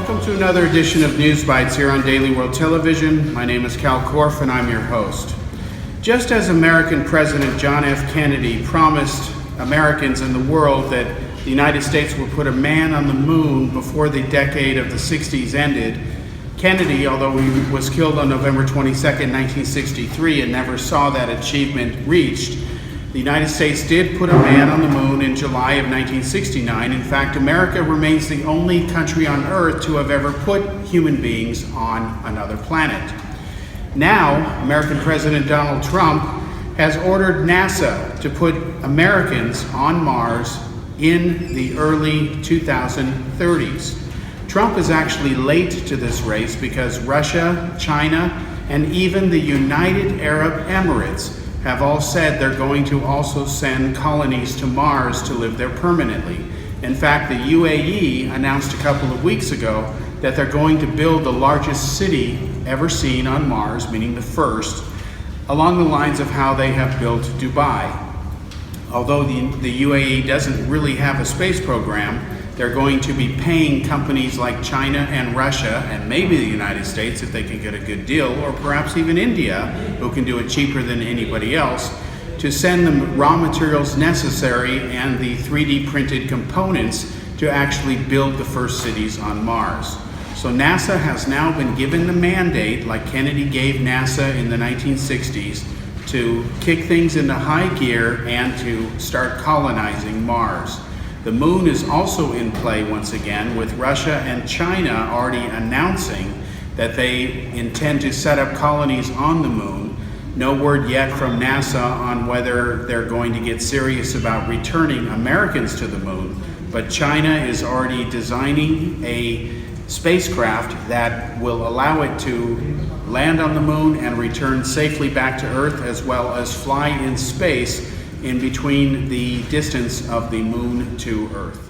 Welcome to another edition of News Bites here on Daily World Television. My name is Kal Korff and I'm your host. Just as American President John F. Kennedy promised Americans and the world that the United States would put a man on the moon before the decade of the 60s ended, Kennedy, although he was killed on November 22nd, 1963 and never saw that achievement reached, the United States did put a man on the moon in July of 1969. In fact, America remains the only country on Earth to have ever put human beings on another planet. Now, American President Donald Trump has ordered NASA to put Americans on Mars in the early 2030s. Trump is actually late to this race because Russia, China, and even the United Arab Emirates have all said they're going to also send colonies to Mars to live there permanently. In fact, the UAE announced a couple of weeks ago that they're going to build the largest city ever seen on Mars, meaning the first, along the lines of how they have built Dubai. Although the UAE doesn't really have a space program, they're going to be paying companies like China and Russia, and maybe the United States if they can get a good deal, or perhaps even India, who can do it cheaper than anybody else, to send them raw materials necessary and the 3D printed components to actually build the first cities on Mars. So NASA has now been given the mandate, like Kennedy gave NASA in the 1960s, to kick things into high gear and to start colonizing Mars. The moon is also in play once again, with Russia and China already announcing that they intend to set up colonies on the moon. No word yet from NASA on whether they're going to get serious about returning Americans to the moon, but China is already designing a spacecraft that will allow it to land on the moon and return safely back to Earth, as well as fly in space in between the distance of the moon to Earth.